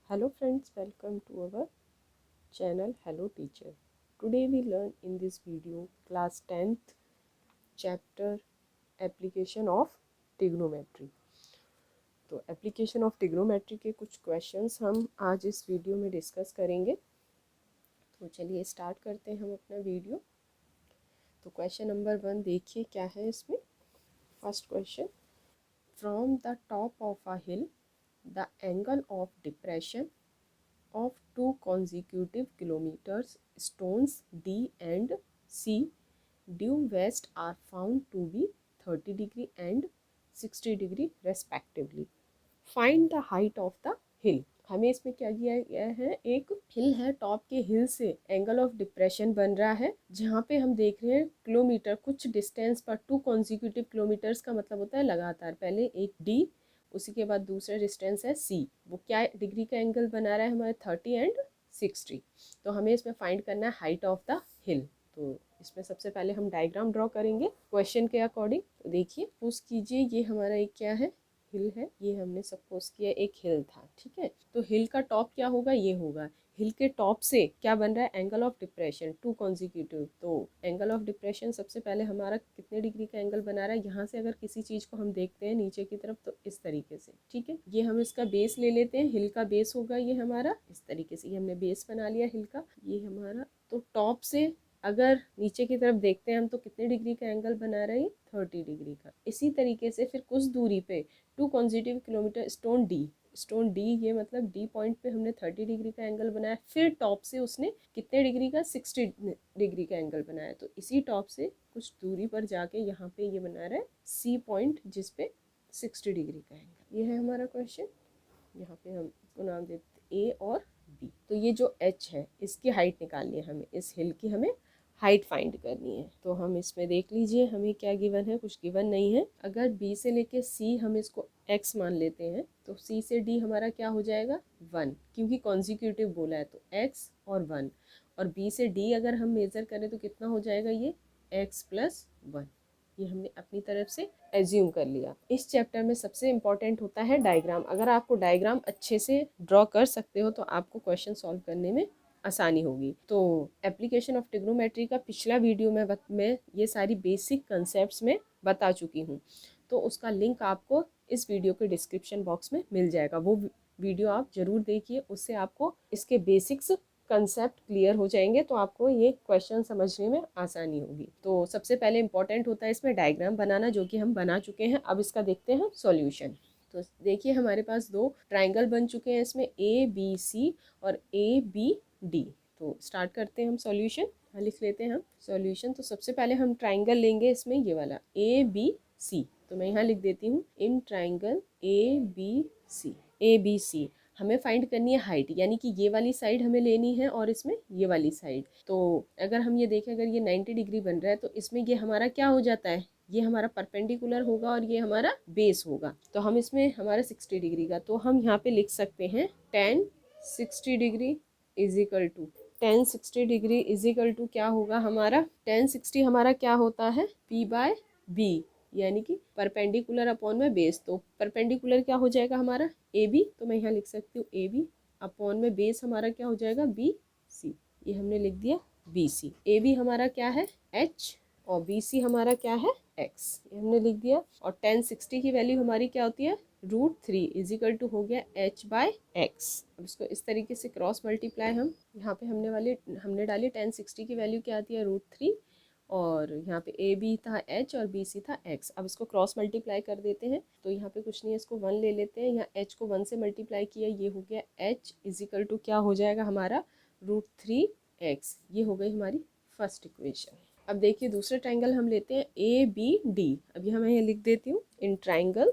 Hello friends, welcome to our channel Hello Teacher. Today we learn in this video class 10th chapter application of trigonometry. तो application of trigonometry के कुछ questions हम आज इस video में discuss करेंगे। तो चलिए स्टार्ट करते हैं हम अपना वीडियो। तो क्वेश्चन नंबर 1 देखिए क्या है इसमें। First question, from the top of a hill the angle of depression of two consecutive kilometers stones D and C due west are found to be 30 degree and 60 degree respectively. Find the height of the hill. हमें इसमें क्या दिया गया है, एक हिल है, top के हिल से एंगल ऑफ डिप्रेशन बन रहा है जहाँ पे हम देख रहे हैं किलोमीटर कुछ डिस्टेंस पर, 2 कॉन्जिक्यूटिव किलोमीटर्स का मतलब होता है लगातार, पहले एक D उसी के बाद दूसरा डिस्टेंस है C, वो क्या डिग्री का एंगल बना रहा है हमारे 30 एंड 60। तो हमें इसमें फाइंड करना है हाइट ऑफ द हिल। तो इसमें सबसे पहले हम डायग्राम ड्रॉ करेंगे क्वेश्चन के अकॉर्डिंग। तो देखिए सपोज कीजिए ये हमारा एक क्या है, हिल है, ये हमने सपोज किया एक हिल था, ठीक है। तो हिल का टॉप क्या होगा, ये होगा। हिल के टॉप से क्या बन रहा है, एंगल ऑफ डिप्रेशन 2 कॉन्जिक्यूटिव। तो एंगल ऑफ डिप्रेशन सबसे पहले हमारा कितने डिग्री का एंगल बना रहा है, यहाँ से अगर किसी चीज़ को हम देखते हैं नीचे की तरफ तो इस तरीके से, ठीक है। ये हम इसका बेस ले लेते हैं, हिल का बेस होगा ये हमारा, इस तरीके से ये हमने बेस बना लिया हिल का, ये हमारा। तो टॉप से अगर नीचे की तरफ देखते हैं हम तो कितने डिग्री का एंगल बना रहे हैं, 30 डिग्री का। इसी तरीके से फिर कुछ दूरी पे 2 कॉन्जिक्यूटिव किलोमीटर स्टोन डी, ये मतलब डी पॉइंट पे हमने 30 डिग्री का एंगल बनाया। फिर टॉप से उसने कितने डिग्री का, 60 डिग्री का एंगल बनाया। तो इसी टॉप से कुछ दूरी पर जाके यहाँ पे ये बना रहा है सी पॉइंट, जिस पे 60 डिग्री का एंगल। ये है हमारा क्वेश्चन। यहाँ पे हम इसको नाम देते ए और बी। तो ये जो एच है इसकी हाइट निकालनी है हमें, इस हिल की हमें हाइट फाइंड करनी है। तो हम इसमें देख लीजिए हमें क्या गिवन है, कुछ गिवन नहीं है। अगर बी से लेके सी हम इसको एक्स मान लेते हैं तो सी से डी हमारा क्या हो जाएगा, 1, क्योंकि कॉन्जिक्यूटिव बोला है तो एक्स और 1। और बी से डी अगर हम मेजर करें तो कितना हो जाएगा, ये एक्स प्लस 1। ये हमने अपनी तरफ से एज्यूम कर लिया। इस चैप्टर में सबसे इम्पॉर्टेंट होता है डायग्राम। अगर आपको डायग्राम अच्छे से ड्रॉ कर सकते हो तो आपको क्वेश्चन सॉल्व करने में आसानी होगी। तो एप्लीकेशन ऑफ ट्रिग्नोमेट्री का पिछला वीडियो में मैं ये सारी बेसिक कंसेप्ट्स में बता चुकी हूँ, तो उसका लिंक आपको इस वीडियो के डिस्क्रिप्शन बॉक्स में मिल जाएगा। वो वीडियो आप ज़रूर देखिए, उससे आपको इसके बेसिक्स कंसेप्ट क्लियर हो जाएंगे, तो आपको ये क्वेश्चन समझने में आसानी होगी। तो सबसे पहले इंपॉर्टेंट होता है इसमें डायग्राम बनाना, जो कि हम बना चुके हैं। अब इसका देखते हैं सॉल्यूशन। तो देखिए हमारे पास 2 ट्राइंगल बन चुके हैं इसमें, ए बी सी और ए बी डी। तो स्टार्ट करते हैं हम सॉल्यूशन। लिख लेते हैं हम सॉल्यूशन। तो सबसे पहले हम ट्राइंगल लेंगे इसमें, ये वाला ए बी सी। तो मैं यहाँ लिख देती हूँ in triangle A B C. हमें फाइंड करनी है हाइट, यानी कि ये वाली साइड हमें लेनी है और इसमें ये वाली साइड। तो अगर हम ये देखें, अगर ये 90 डिग्री बन रहा है तो इसमें ये हमारा क्या हो जाता है, ये हमारा परपेंडिकुलर होगा और ये हमारा बेस होगा। तो हम इसमें हमारा 60 डिग्री का, तो हम यहाँ पे लिख सकते हैं tan 60 degree is equal to, tan 60 degree is equal to क्या होगा हमारा, tan 60 हमारा क्या होता है, P/B, यानी कि परपेंडिकुलर अपॉन में बेस। तो परपेंडिकुलर क्या हो जाएगा हमारा ए बी, तो मैं यहाँ लिख सकती हूँ ए बी अपॉन में बेस हमारा क्या हो जाएगा बी सी। ये हमने लिख दिया बी सी। ए बी हमारा क्या है एच और बी सी हमारा क्या है एक्स, ये हमने लिख दिया। और tan 60 की वैल्यू हमारी क्या होती है, √3 इज इक्वल टू हो गया h/x। अब इसको इस तरीके से क्रॉस मल्टीप्लाई हम यहाँ पे हमने डाली tan 60 की वैल्यू क्या आती है √3, और यहाँ पे ए बी था h और बी सी था x। अब इसको क्रॉस मल्टीप्लाई कर देते हैं। तो यहाँ पे कुछ नहीं है, इसको 1 ले लेते हैं, यहाँ h को 1 से मल्टीप्लाई किया, ये हो गया h इज इक्वल टू क्या हो जाएगा हमारा √3x। ये हो गई हमारी फर्स्ट इक्वेशन। अब देखिए दूसरा ट्राइंगल हम लेते हैं ए बी डी। अभी मैं यहाँ लिख देती हूँ in triangle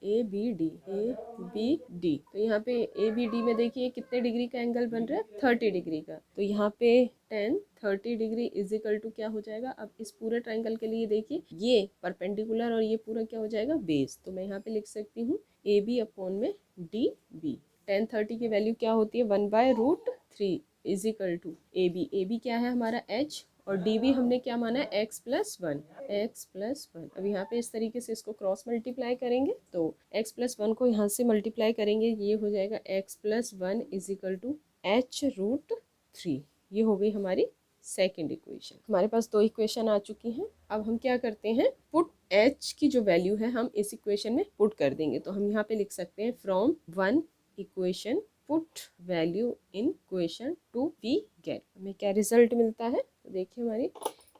A B D. तो यहाँ पे ए बी डी में देखिए कितने डिग्री का एंगल बन रहा है, 30 डिग्री का। तो यहाँ पे tan 30 degree is equal to क्या हो जाएगा, अब इस पूरे ट्राइंगल के लिए देखिए ये परपेंडिकुलर और ये पूरा क्या हो जाएगा बेस। तो मैं यहाँ पे लिख सकती हूँ ए बी अपॉन में डी बी। tan 30 की वैल्यू क्या होती है 1/√3 is equal to A B क्या है हमारा h और डी बी हमने क्या माना है x+1। x plus 1। अब यहाँ पे इस तरीके से इसको क्रॉस मल्टीप्लाई करेंगे तो x प्लस 1 को यहाँ से मल्टीप्लाई करेंगे, ये हो जाएगा x plus 1 is equal to h root 3। ये हो गई हमारी सेकेंड इक्वेशन। हमारे पास दो इक्वेशन आ चुकी हैं। अब हम क्या करते हैं, पुट h की जो वैल्यू है हम इस इक्वेशन में पुट कर देंगे। तो हम यहाँ पे लिख सकते हैं from 1 equation put value in equation 2 we get. हमें क्या रिजल्ट मिलता है, तो देखिए हमारी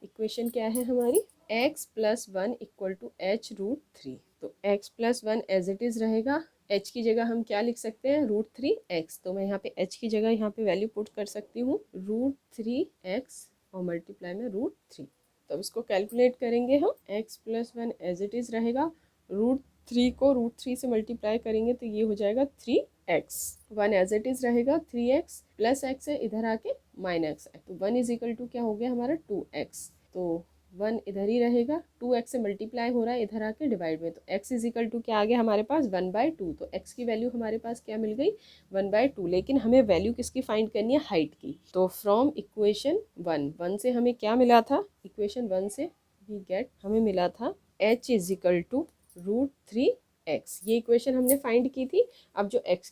इक्वेशन क्या है, हमारी x plus 1 equal to h root 3। तो x plus 1 as it is रहेगा, h की जगह हम क्या लिख सकते हैं, रूट 3x। तो मैं यहाँ पे h की जगह यहाँ पे वैल्यू पुट कर सकती हूँ रूट 3x और मल्टीप्लाई में रूट 3। तो अब इसको कैलकुलेट करेंगे हम, x plus 1 as it is रहेगा, रूट 3 को रूट 3 से मल्टीप्लाई करेंगे तो ये हो जाएगा 3x। 1 एज इट इज रहेगा, 3x प्लस x है, इधर आके माइनस है, तो 1 इज इक्वल टू क्या हो गया हमारा 2x। तो 1 इधर ही रहेगा, 2x से मल्टीप्लाई हो रहा है, इधर आके डिवाइड में, तो x इज इक्वल टू क्या आ गया हमारे पास 1/2। तो x की वैल्यू हमारे पास क्या मिल गई 1/2। लेकिन हमें वैल्यू किसकी फाइंड करनी है, हाइट की। तो फ्रॉम इक्वेशन 1 से हमें क्या मिला था, इक्वेशन 1 से वी गेट, हमें मिला था h is equal to root 3x। ये इक्वेशन हमने फाइंड की थी। अब जो x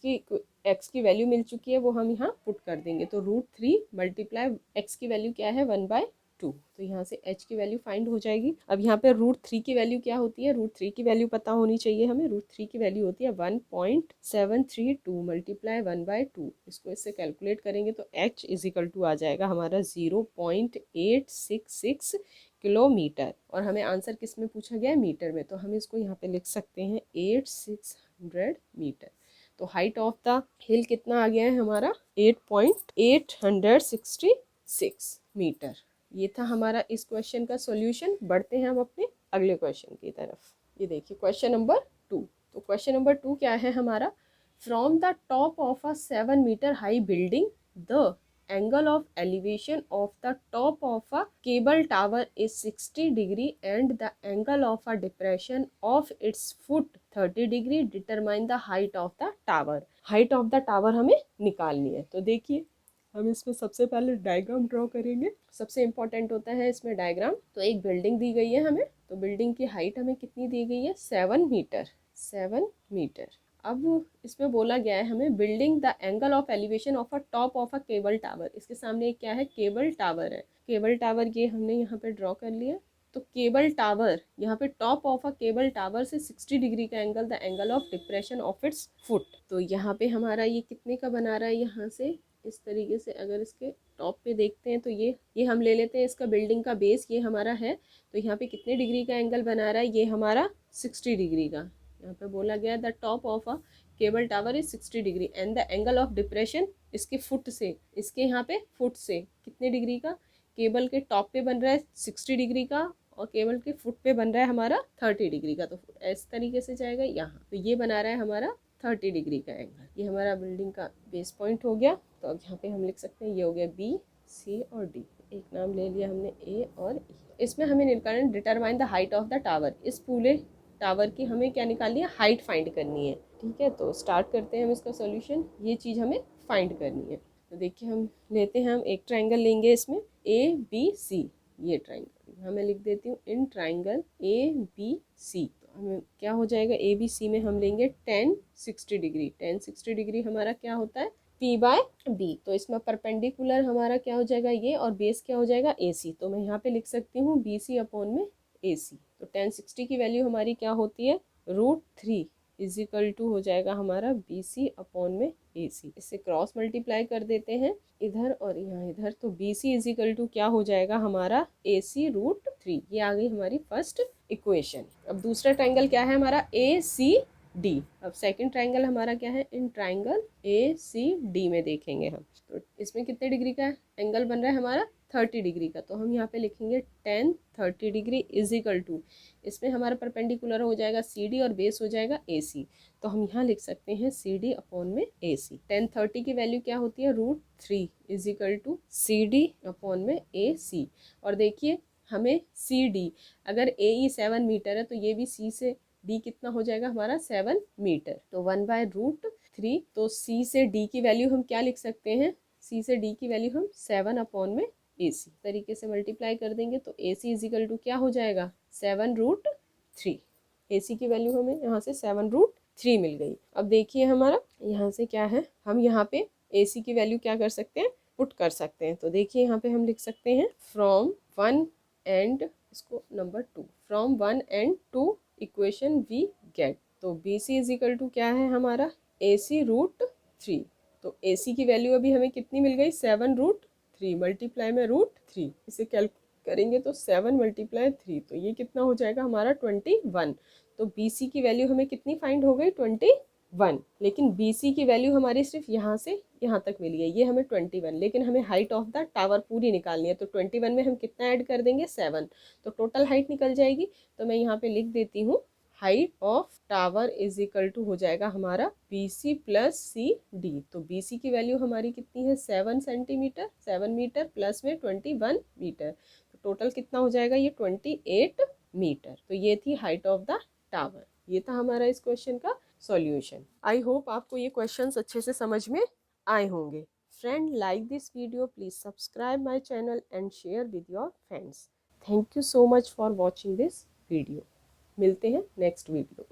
की वैल्यू मिल चुकी है वो हम यहाँ पुट कर देंगे। तो रूट 3 मल्टीप्लाई x की वैल्यू क्या है 1/2। तो यहाँ से h की वैल्यू फाइंड हो जाएगी। अब यहाँ पे रूट 3 की वैल्यू क्या होती है, रूट 3 की वैल्यू पता होनी चाहिए हमें। रूट 3 की वैल्यू होती है 1.732 मल्टीप्लाई 1/2। इसको इससे कैलकुलेट करेंगे तो h इज इक्वल टू आ जाएगा हमारा 0.866 किलोमीटर। और हमें आंसर किस में पूछा गया है, मीटर में। तो हम इसको यहाँ पे लिख सकते हैं 8600 मीटर। तो हाइट ऑफ द हिल कितना आ गया है हमारा 8.866 मीटर। ये था हमारा इस क्वेश्चन का सॉल्यूशन। बढ़ते हैं हम अपने अगले क्वेश्चन की तरफ। ये देखिए क्वेश्चन नंबर 2। तो क्वेश्चन नंबर 2 क्या है हमारा, from the top of a 7 meter high building the angle of elevation of the top of a cable tower is 60 degree and the angle of a depression of its foot 30 degree. Determine the height of the tower. height of the tower हमें निकालनी है। तो देखिए हम इसमें सबसे पहले diagram draw करेंगे। सबसे इम्पोर्टेंट होता है इसमें डायग्राम। तो एक बिल्डिंग दी गई है हमें, तो बिल्डिंग की हाइट हमें कितनी दी गई है 7 मीटर। 7 मीटर। अब इसमें बोला गया है हमें building the angle of elevation of a top of a cable tower. इसके सामने क्या है, केबल टावर है। केबल टावर ये हमने यहाँ पे ड्रॉ कर लिया। तो केबल टावर यहाँ पे top of a cable tower से 60 डिग्री का angle, the angle of depression of its foot. तो यहाँ पे हमारा ये कितने का बना रहा है, यहाँ से इस तरीके से अगर इसके टॉप पे देखते हैं तो ये हम ले लेते हैं इसका बिल्डिंग का बेस, ये हमारा है। तो यहाँ पे कितने डिग्री का एंगल बना रहा है, ये हमारा 60 डिग्री का। यहाँ पे बोला गया the top of a cable tower is 60 degree and the angle of depression इसके फुट से, इसके यहाँ पे फुट से कितने डिग्री का, केबल के टॉप पे बन रहा है 60 डिग्री का और केबल के फुट पे बन रहा है हमारा 30 डिग्री का। तो इस तरीके से जाएगा यहाँ, तो ये बना रहा है हमारा 30 डिग्री का एंगल। ये हमारा बिल्डिंग का बेस पॉइंट हो गया। तो अब यहाँ पे हम लिख सकते हैं ये हो गया B, C और D। एक नाम ले लिया हमने A और E। इसमें हमें निकालना determine the height of the tower. इस पूरे टावर की हमें क्या निकालनी है, हाइट फाइंड करनी है। ठीक है, तो स्टार्ट करते हैं हम इसका सॉल्यूशन। ये चीज़ हमें फाइंड करनी है। तो देखिए हम लेते हैं, हम एक ट्रायंगल लेंगे इसमें ABC। ये ट्रायंगल यहाँ मैं लिख देती हूँ इन ट्रायंगल ABC। तो हमें क्या हो जाएगा, ABC में हम लेंगे 10 60 डिग्री। 10 60 डिग्री हमारा क्या होता है P/B। तो इसमें परपेंडिकुलर हमारा क्या हो जाएगा ये, और बेस क्या हो जाएगा AC। तो मैं यहाँ पे लिख सकती हूँ BC अपॉन में AC। तो 10 60 की वैल्यू हमारी क्या होती है √3 इज इक्वल टू हो जाएगा हमारा BC अपॉन में AC। इससे क्रॉस मल्टीप्लाई कर देते हैं इधर और यहाँ इधर। तो BC इज इक्वल टू क्या हो जाएगा हमारा AC √3। ये आ गई हमारी फर्स्ट इक्वेशन। अब दूसरा ट्रायंगल क्या है हमारा ACD। अब सेकंड ट्रायंगल हमारा क्या है, इन ट्रायंगल ACD में देखेंगे हम। तो इसमें कितने डिग्री का एंगल बन रहा है हमारा 30 डिग्री का। तो हम यहाँ पे लिखेंगे 10 30 डिग्री इज इक्वल टू, इसमें हमारा परपेंडिकुलर हो जाएगा CD और बेस हो जाएगा AC। तो हम यहाँ लिख सकते हैं CD अपॉन में AC। 10 30 की वैल्यू क्या होती है √3 is equal to CD upon में AC। और देखिए हमें CD, अगर AE 7 मीटर है तो ये भी C से D कितना हो जाएगा हमारा 7 मीटर। तो 1/√3। तो C से D की वैल्यू हम क्या लिख सकते हैं, C से D की वैल्यू हम 7 अपॉन में AC तरीके से मल्टीप्लाई कर देंगे तो AC इजिकल टू क्या हो जाएगा 7√3। AC की वैल्यू हमें यहाँ से 7√3 मिल गई। अब देखिए हमारा यहाँ से क्या है, हम यहाँ पे AC की वैल्यू क्या कर सकते हैं, पुट कर सकते हैं। तो देखिए यहाँ पे हम लिख सकते हैं फ्रॉम 1 एंड इसको number 2, from 1 and 2 equation we get. तो BC इजिकल टू क्या है हमारा AC√3। तो AC की वैल्यू अभी हमें कितनी मिल गई 7√3 मल्टीप्लाई में √3, इसे कैलकुलेट करेंगे तो 7 मल्टीप्लाई 3, तो ये कितना हो जाएगा हमारा 21। तो BC की वैल्यू हमें कितनी फाइंड हो गई 21। लेकिन BC की वैल्यू हमारी सिर्फ यहाँ से यहाँ तक मिली है, ये हमें 21, लेकिन हमें हाइट ऑफ द टावर पूरी निकालनी है। तो 21 में हम कितना ऐड कर देंगे 7, तो टोटल हाइट निकल जाएगी। तो मैं यहाँ पे लिख देती हूँ height of tower is equal to हो जाएगा हमारा BC प्लस CD। तो BC की वैल्यू हमारी कितनी है 7 सेंटीमीटर, 7 मीटर प्लस में 21 मीटर, तो टोटल कितना हो जाएगा ये 28 मीटर। तो ये थी हाइट ऑफ द टावर। ये था हमारा इस क्वेश्चन का सॉल्यूशन। आई होप आपको ये क्वेश्चंस अच्छे से समझ में आए होंगे। Friend, like this video, please subscribe my channel and share with your friends. Thank you so much for watching this video. मिलते हैं नेक्स्ट वीडियो।